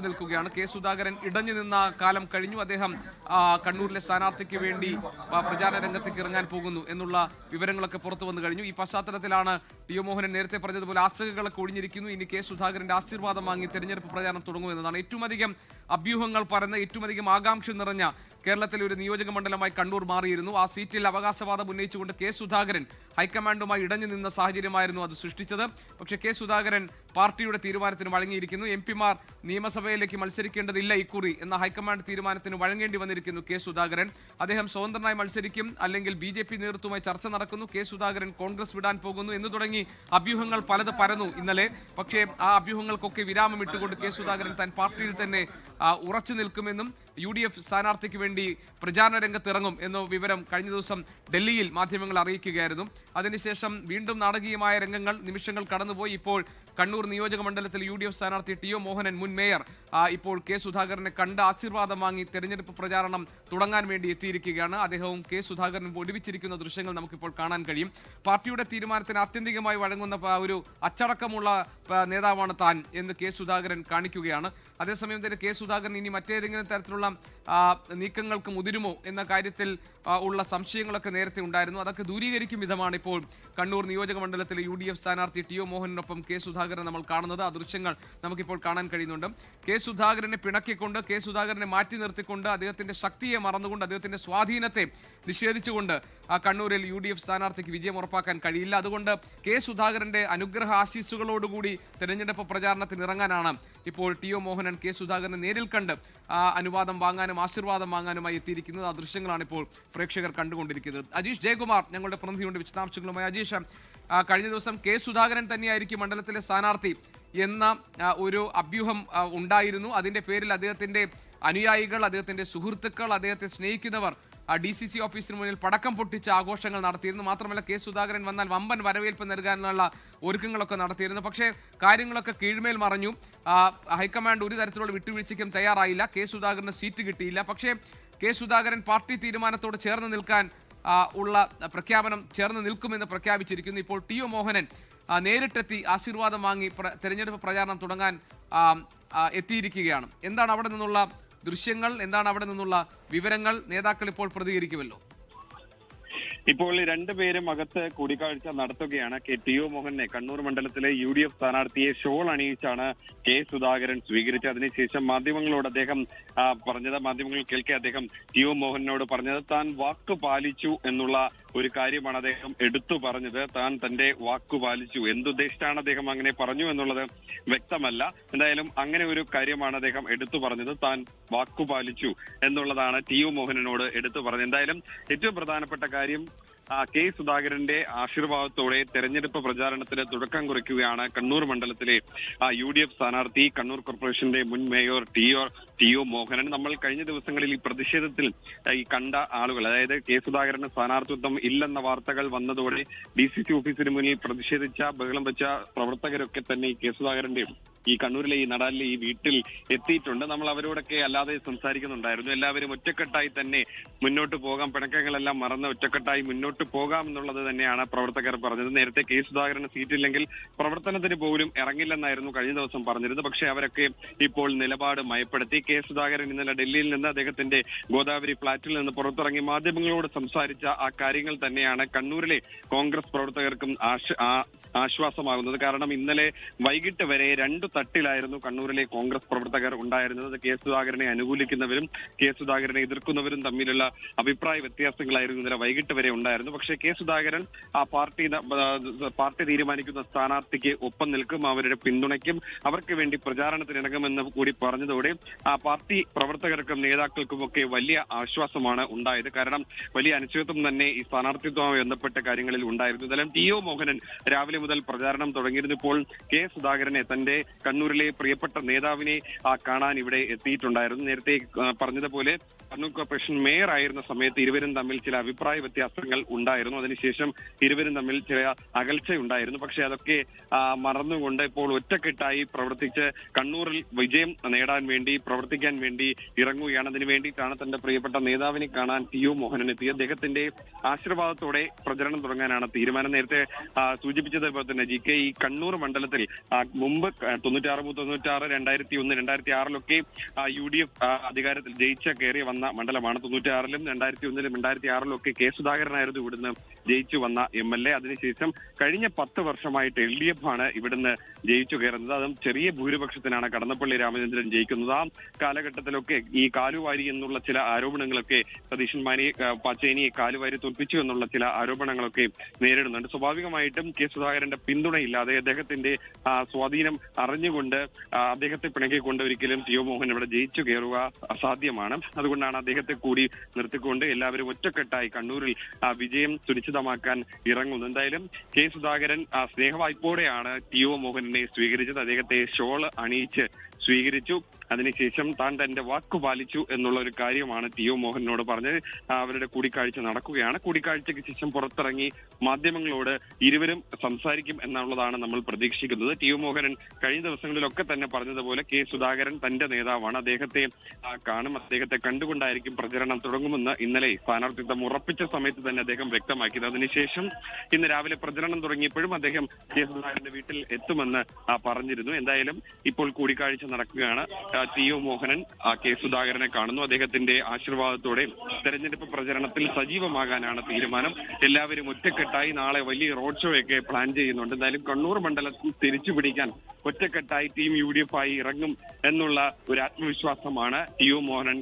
നിൽക്കുകയാണ്. കെ സുധാകരൻ ഇടഞ്ഞു നിന്ന കാലം കഴിഞ്ഞു. അദ്ദേഹം കണ്ണൂരിലെ സ്ഥാനാർത്ഥിക്ക് വേണ്ടി പ്രചാരണ രംഗത്തേക്ക് ഇറങ്ങാൻ പോകുന്നു എന്നുള്ള വിവരങ്ങളൊക്കെ പുറത്തു വന്നു കഴിഞ്ഞു. ഈ പശ്ചാത്തലത്തിലാണ് ടി ഒ മോഹനൻ നേരത്തെ പറഞ്ഞതുപോലെ ആശങ്കകളൊക്കെ ഒഴിഞ്ഞിരിക്കുന്നു. ഇനി കെ സുധാകരന്റെ ആശീർവാദം വാങ്ങി തെരഞ്ഞെടുപ്പ് പ്രചാരണം തുടങ്ങുമെന്നതാണ്. ഏറ്റവും അധികം അഭ്യൂഹങ്ങൾ പരന്ന് ഏറ്റവും അധികം ആകാംക്ഷ നിറഞ്ഞ കേരളത്തിലെ ഒരു നിയോജക മണ്ഡലമായി കണ്ണൂർ മാറിയിരുന്നു. ആ സീറ്റിൽ അവകാശവാദം ഉന്നയിച്ചുകൊണ്ട് കെ സുധാകരൻ ഹൈക്കമാൻഡുമായി ഇടഞ്ഞു നിന്ന സാഹചര്യമായിരുന്നു അത് സൃഷ്ടിച്ചത്. പക്ഷേ കെ സുധാകരൻ പാർട്ടിയുടെ തീരുമാനത്തിന് വഴങ്ങിയിരിക്കുന്നു. എംപിമാർ നിയമസഭയിലേക്ക് മത്സരിക്കേണ്ടതില്ല ഇക്കുറി എന്ന ഹൈക്കമാൻഡ് തീരുമാനത്തിന് വഴങ്ങേണ്ടി വന്നിരിക്കുന്നു കെ സുധാകരൻ. അദ്ദേഹം സ്വതന്ത്രനായി മത്സരിക്കും, അല്ലെങ്കിൽ BJP നേതൃത്വവുമായി ചർച്ച നടക്കുന്നു, കെ സുധാകരൻ കോൺഗ്രസ് വിടാൻ പോകുന്നു എന്ന് തുടങ്ങി അഭ്യൂഹങ്ങൾ പലത് പരന്നു ഇന്നലെ. പക്ഷേ ആ അഭ്യൂഹങ്ങൾക്കൊക്കെ വിരാമം ഇട്ടുകൊണ്ട് കെ സുധാകരൻ താൻ പാർട്ടിയിൽ തന്നെ ഉറച്ചു നിൽക്കുമെന്നും UDF സ്ഥാനാർത്ഥിക്ക് വേണ്ടി പ്രചാരണ രംഗത്ത് ഇറങ്ങും എന്ന വിവരം കഴിഞ്ഞ ദിവസം ഡൽഹിയിൽ മാധ്യമങ്ങൾ അറിയിക്കുകയായിരുന്നു. അതിനുശേഷം വീണ്ടും നാടകീയമായ നിമിഷങ്ങൾ കടന്നുപോയി. ഇപ്പോൾ കണ്ണൂർ നിയോജക മണ്ഡലത്തിൽ UDF സ്ഥാനാർത്ഥി ടി ഒ മോഹനൻ, മുൻ മേയർ, ഇപ്പോൾ കെ സുധാകരനെ കണ്ട് ആശീർവാദം വാങ്ങി തെരഞ്ഞെടുപ്പ് പ്രചാരണം തുടങ്ങാൻ വേണ്ടി എത്തിയിരിക്കുകയാണ്. അദ്ദേഹവും കെ സുധാകരനും ഒരുമിച്ചിരിക്കുന്ന ദൃശ്യങ്ങൾ നമുക്കിപ്പോൾ കാണാൻ കഴിയും. പാർട്ടിയുടെ തീരുമാനത്തിന് ആത്യന്തികമായി വഴങ്ങുന്ന ഒരു അച്ചടക്കമുള്ള നേതാവാണ് താൻ എന്ന് കെ സുധാകരൻ കാണിക്കുകയാണ്. അതേസമയം തന്നെ കെ സുധാകരൻ ഇനി മറ്റേതെങ്കിലും തരത്തിലുള്ള നീക്കങ്ങൾക്ക് മുതിരുമോ എന്ന കാര്യത്തിൽ ഉള്ള സംശയങ്ങളൊക്കെ നേരത്തെ ഉണ്ടായിരുന്നു. അതൊക്കെ ദൂരീകരിക്കും വിധമാണ് ഇപ്പോൾ കണ്ണൂർ നിയോജക മണ്ഡലത്തിലെ UDF സ്ഥാനാർത്ഥി ടി ഒ മോഹനൊപ്പം കെ സുധാകരൻ നമ്മൾ കാണുന്നത്. ആ ദൃശ്യങ്ങൾ നമുക്കിപ്പോൾ കാണാൻ കഴിയുന്നുണ്ട്. കെ സുധാകരനെ പിണക്കിക്കൊണ്ട്, കെ സുധാകരനെ മാറ്റി നിർത്തിക്കൊണ്ട്, അദ്ദേഹത്തിന്റെ ശക്തിയെ മറന്നുകൊണ്ട്, അദ്ദേഹത്തിന്റെ സ്വാധീനത്തെ നിഷേധിച്ചുകൊണ്ട് കണ്ണൂരിൽ UDF സ്ഥാനാർത്ഥിക്ക് വിജയം ഉറപ്പാക്കാൻ കഴിയില്ല. അതുകൊണ്ട് കെ സുധാകരന്റെ അനുഗ്രഹ ആശീസ്സുകളോടുകൂടി തെരഞ്ഞെടുപ്പ് പ്രചാരണത്തിന് ഇറങ്ങാനാണ് ഇപ്പോൾ ടി ഒ മോഹനൻ കെ സുധാകരനെ നേരിൽ കണ്ട് അനുവാദം വാങ്ങാനും ആശീർവാദം വാങ്ങാനുമായി എത്തിയിരിക്കുന്നത്. ആ ദൃശ്യങ്ങളാണ് ഇപ്പോൾ പ്രേക്ഷകർ കണ്ടുകൊണ്ടിരിക്കുന്നത്. അജീഷ് ജയകുമാർ ഞങ്ങളുടെ പ്രതിനിധിയുണ്ട് വിശദാംശങ്ങളുമായി. അജീഷ്, കഴിഞ്ഞ ദിവസം കെ സുധാകരൻ തന്നെയായിരിക്കും മണ്ഡലത്തിലെ സ്ഥാനാർത്ഥി എന്ന ഒരു അഭ്യൂഹം ഉണ്ടായിരുന്നു. അതിന്റെ പേരിൽ അദ്ദേഹത്തിന്റെ അനുയായികൾ, അദ്ദേഹത്തിന്റെ സുഹൃത്തുക്കൾ, അദ്ദേഹത്തെ സ്നേഹിക്കുന്നവർ DCC ഓഫീസിന് മുന്നിൽ പടക്കം പൊട്ടിച്ച് ആഘോഷങ്ങൾ നടത്തിയിരുന്നു. മാത്രമല്ല കെ സുധാകരൻ വന്നാൽ വമ്പൻ വരവേൽപ്പ് നൽകാനുള്ള ഒരുക്കങ്ങളൊക്കെ നടത്തിയിരുന്നു. പക്ഷേ കാര്യങ്ങളൊക്കെ കീഴ്മേൽ മറഞ്ഞു. ഹൈക്കമാൻഡ് ഒരു തരത്തിലുള്ള വിട്ടുവീഴ്ചയ്ക്കും തയ്യാറായില്ല. കെ സുധാകരന് സീറ്റ് കിട്ടിയില്ല. പക്ഷേ കെ സുധാകരൻ പാർട്ടി തീരുമാനത്തോട് ചേർന്ന് നിൽക്കാൻ ഉള്ള പ്രഖ്യാപനം ചേർന്ന് നിൽക്കുമെന്ന് പ്രഖ്യാപിച്ചിരിക്കുന്നു. ഇപ്പോൾ ടി ഒ മോഹനൻ നേരിട്ടെത്തി ആശീർവാദം വാങ്ങി തെരഞ്ഞെടുപ്പ് പ്രചാരണം തുടങ്ങാൻ എത്തിയിരിക്കുകയാണ്. എന്താണ് അവിടെ നിന്നുള്ള ദൃശ്യങ്ങൾ, എന്താണ് അവിടെ നിന്നുള്ള വിവരങ്ങൾ? നേതാക്കൾ ഇപ്പോൾ പ്രതികരിക്കുമല്ലോ. ഇപ്പോൾ രണ്ടുപേരും അകത്ത് കൂടിക്കാഴ്ച നടത്തുകയാണ്. ടി ഒ മോഹനെ കണ്ണൂർ മണ്ഡലത്തിലെ UDF സ്ഥാനാർത്ഥിയെ ഷോൾ അണിയിച്ചാണ് കെ സുധാകരൻ സ്വീകരിച്ചത്. അതിനുശേഷം മാധ്യമങ്ങളോട് അദ്ദേഹം മാധ്യമങ്ങൾ കേൾക്കെ അദ്ദേഹം ടി ഒ മോഹനോട് പറഞ്ഞത് താൻ വാക്ക് പാലിച്ചു എന്നുള്ള ഒരു കാര്യമാണ് അദ്ദേഹം എടുത്തു പറഞ്ഞത്. താൻ തന്റെ വാക്കു പാലിച്ചു. എന്തുദ്ദേശിച്ചാണ് അദ്ദേഹം അങ്ങനെ പറഞ്ഞു എന്നുള്ളത് വ്യക്തമല്ല. എന്തായാലും അങ്ങനെ ഒരു കാര്യമാണ് അദ്ദേഹം എടുത്തു പറഞ്ഞത്. താൻ വാക്കു പാലിച്ചു എന്നുള്ളതാണ് ടി ഒ മോഹനനോട് എടുത്തു പറഞ്ഞത്. എന്തായാലും ഏറ്റവും പ്രധാനപ്പെട്ട കാര്യം കെ സുധാകരന്റെ ആശീർവാദത്തോടെ തെരഞ്ഞെടുപ്പ് പ്രചാരണത്തിന് തുടക്കം കുറിക്കുകയാണ് കണ്ണൂർ മണ്ഡലത്തിലെ UDF സ്ഥാനാർത്ഥി, കണ്ണൂർ കോർപ്പറേഷന്റെ മുൻ മേയർ ടി ഒ മോഹനൻ. നമ്മൾ കഴിഞ്ഞ ദിവസങ്ങളിൽ ഈ പ്രതിഷേധത്തിൽ ഈ കണ്ട ആളുകൾ, അതായത് കെ സുധാകരന് സ്ഥാനാർത്ഥിത്വം ഇല്ലെന്ന വാർത്തകൾ വന്നതോടെ DCC ഓഫീസിന് മുന്നിൽ പ്രതിഷേധിച്ച, ബഹളം വെച്ച പ്രവർത്തകരൊക്കെ തന്നെ ഈ കെ സുധാകരന്റെ ഈ കണ്ണൂരിലെ ഈ നടാലിലെ ഈ വീട്ടിൽ എത്തിയിട്ടുണ്ട്. നമ്മൾ അവരോടൊക്കെ അല്ലാതെ സംസാരിക്കുന്നുണ്ടായിരുന്നു. എല്ലാവരും ഒറ്റക്കെട്ടായി തന്നെ മുന്നോട്ട് പോകാം, പിണക്കങ്ങളെല്ലാം മറന്ന് ഒറ്റക്കെട്ടായി മുന്നോട്ട് പോകാം എന്നുള്ളത് തന്നെയാണ് പ്രവർത്തകർ പറഞ്ഞത്. നേരത്തെ കെ സുധാകരന് സീറ്റില്ലെങ്കിൽ പ്രവർത്തനത്തിന് പോലും ഇറങ്ങില്ലെന്നായിരുന്നു കഴിഞ്ഞ ദിവസം പറഞ്ഞിരുന്നത്. പക്ഷേ അവരൊക്കെ ഇപ്പോൾ നിലപാട് മയപ്പെടുത്തി. കെ സുധാകരൻ ഇന്നലെ ഡൽഹിയിൽ നിന്ന് അദ്ദേഹത്തിന്റെ ഗോദാവരി ഫ്ളാറ്റിൽ നിന്ന് പുറത്തിറങ്ങി മാധ്യമങ്ങളോട് സംസാരിച്ച ആ കാര്യങ്ങൾ തന്നെയാണ് കണ്ണൂരിലെ കോൺഗ്രസ് പ്രവർത്തകർക്കും ആശ്വാസമാകുന്നത്. കാരണം ഇന്നലെ വൈകിട്ട് വരെ രണ്ടു തട്ടിലായിരുന്നു കണ്ണൂരിലെ കോൺഗ്രസ് പ്രവർത്തകർ ഉണ്ടായിരുന്നത്. കെ സുധാകരനെ അനുകൂലിക്കുന്നവരും കെ സുധാകരനെ എതിർക്കുന്നവരും തമ്മിലുള്ള അഭിപ്രായ വ്യത്യാസങ്ങളായിരുന്നു ഇന്നലെ വൈകിട്ട് വരെ ഉണ്ടായിരുന്നു. പക്ഷേ കെ സുധാകരൻ ആ പാർട്ടി തീരുമാനിക്കുന്ന സ്ഥാനാർത്ഥിക്ക് ഒപ്പം നിൽക്കും, അവരുടെ പിന്തുണയ്ക്കും, അവർക്ക് വേണ്ടി പ്രചാരണത്തിനിറങ്ങുമെന്ന് കൂടി പറഞ്ഞതോടെ ആ പാർട്ടി പ്രവർത്തകർക്കും നേതാക്കൾക്കും ഒക്കെ വലിയ ആശ്വാസമാണ് ഉണ്ടായത്. കാരണം വലിയ അനിശ്ചിതത്വം തന്നെ ഈ സ്ഥാനാർത്ഥിത്വവുമായി ബന്ധപ്പെട്ട കാര്യങ്ങളിൽ ഉണ്ടായിരുന്നു. എന്തായാലും ടി ഒ മോഹനൻ രാവിലെ മുതൽ പ്രചാരണം തുടങ്ങിയിരുന്നു. ഇപ്പോൾ കെ സുധാകരനെ, തന്റെ കണ്ണൂരിലെ പ്രിയപ്പെട്ട നേതാവിനെ കാണാൻ ഇവിടെ എത്തിയിട്ടുണ്ടായിരുന്നു. നേരത്തെ പറഞ്ഞതുപോലെ കണ്ണൂർ കോർപ്പറേഷൻ മേയർ ആയിരുന്ന സമയത്ത് ഇരുവരും തമ്മിൽ ചില അഭിപ്രായ വ്യത്യാസങ്ങൾ ഉണ്ടായിരുന്നു. അതിനുശേഷം ഇരുവരും തമ്മിൽ ചില അകൽച്ചയുണ്ടായിരുന്നു. പക്ഷെ അതൊക്കെ മറന്നുകൊണ്ട് ഇപ്പോൾ ഒറ്റക്കെട്ടായി പ്രവർത്തിച്ച് കണ്ണൂരിൽ വിജയം നേടാൻ വേണ്ടി, പ്രവർത്തിക്കാൻ വേണ്ടി ഇറങ്ങുകയാണ്. അതിനു വേണ്ടിയിട്ടാണ് തന്റെ പ്രിയപ്പെട്ട നേതാവിനെ കാണാൻ ടി ഒ മോഹനൻ എത്തിയത്. അദ്ദേഹത്തിന്റെ ആശീർവാദത്തോടെ പ്രചരണം തുടങ്ങാനാണ് തീരുമാനം. നേരത്തെ സൂചിപ്പിച്ചതുപോലെ തന്നെ GK ഈ കണ്ണൂർ മണ്ഡലത്തിൽ മുമ്പ് തൊണ്ണൂറ്റാറ് 2001, 2006 UDF അധികാരത്തിൽ കയറി വന്ന മണ്ഡലമാണ്. 96-ലും 2001-ലും 2006-ലും കെ സുധാകരനായിരുന്നു ഇവിടുന്ന് ജയിച്ചു വന്ന MLA. അതിനുശേഷം കഴിഞ്ഞ 10 വർഷമായിട്ട് LDF ആണ് ഇവിടുന്ന് ജയിച്ചു കയറുന്നത്. അതും ചെറിയ ഭൂരിപക്ഷത്തിനാണ് കടന്നപ്പള്ളി രാമചന്ദ്രൻ ജയിക്കുന്നത്. ആ കാലഘട്ടത്തിലൊക്കെ ഈ കാലുവാരി എന്നുള്ള ചില ആരോപണങ്ങളൊക്കെ സതീശൻ പാച്ചേനിയെ കാലുവാരി തോൽപ്പിച്ചു എന്നുള്ള ചില ആരോപണങ്ങളൊക്കെ നേരിടുന്നുണ്ട്. സ്വാഭാവികമായിട്ടും കെ സുധാകരന്റെ പിന്തുണയില്ലാതെ അദ്ദേഹത്തിന്റെ സ്വാധീനം അറിഞ്ഞുകൊണ്ട് അദ്ദേഹത്തെ പിണക്കിക്കൊണ്ട് ഒരിക്കലും ടി ഒ മോഹൻ ഇവിടെ ജയിച്ചു കയറുക അസാധ്യമാണ്. അതുകൊണ്ടാണ് അദ്ദേഹത്തെ കൂടി നിർത്തിക്കൊണ്ട് എല്ലാവരും ഒറ്റക്കെട്ടായി കണ്ണൂരിൽ വിജയം സുനിശ്ചിതമാക്കാൻ ഇറങ്ങുന്നത്. എന്തായാലും കെ സുധാകരൻ സ്നേഹവായ്പോടെയാണ് ടി ഒ മോഹനെ സ്വീകരിച്ചത്. അദ്ദേഹത്തെ ഷോൾ അണിയിച്ച് സ്വീകരിച്ചു. അതിനുശേഷം താൻ തന്റെ വാക്കു പാലിച്ചു എന്നുള്ള ഒരു കാര്യമാണ് ടി ഒ മോഹനോട് പറഞ്ഞത്. അവരുടെ കൂടിക്കാഴ്ച നടക്കുകയാണ്. കൂടിക്കാഴ്ചയ്ക്ക് ശേഷം പുറത്തിറങ്ങി മാധ്യമങ്ങളോട് ഇരുവരും സംസാരിക്കും എന്നുള്ളതാണ് നമ്മൾ പ്രതീക്ഷിക്കുന്നത്. ടി ഒ മോഹനൻ കഴിഞ്ഞ ദിവസങ്ങളിലൊക്കെ തന്നെ പറഞ്ഞതുപോലെ കെ സുധാകരൻ തന്റെ നേതാവാണ്, അദ്ദേഹത്തെ കാണും, അദ്ദേഹത്തെ കണ്ടുകൊണ്ടായിരിക്കും പ്രചരണം തുടങ്ങുമെന്ന് ഇന്നലെ സ്ഥാനാർത്ഥിത്വം ഉറപ്പിച്ച സമയത്ത് തന്നെ അദ്ദേഹം വ്യക്തമാക്കിയത്. അതിനുശേഷം ഇന്ന് രാവിലെ പ്രചരണം തുടങ്ങിയപ്പോഴും അദ്ദേഹം കെ സുധാകരന്റെ വീട്ടിൽ എത്തുമെന്ന് പറഞ്ഞിരുന്നു. എന്തായാലും ഇപ്പോൾ കൂടിക്കാഴ്ച നടക്കുകയാണ്. ടി ഒ മോഹനൻ കെ സുധാകരനെ കാണുന്നു. അദ്ദേഹത്തിന്റെ ആശീർവാദത്തോടെ തെരഞ്ഞെടുപ്പ് പ്രചരണത്തിൽ സജീവമാകാനാണ് തീരുമാനം. എല്ലാവരും ഒറ്റക്കെട്ടായി നാളെ വലിയ റോഡ് ഷോ ഒക്കെ പ്ലാൻ ചെയ്യുന്നുണ്ട്. എന്തായാലും കണ്ണൂർ മണ്ഡലത്തിൽ തിരിച്ചുപിടിക്കാൻ ഒറ്റക്കെട്ടായി ടീം UDF ആയി ഇറങ്ങും എന്നുള്ള ഒരു ആത്മവിശ്വാസമാണ് ടി ഒ മോഹനൻ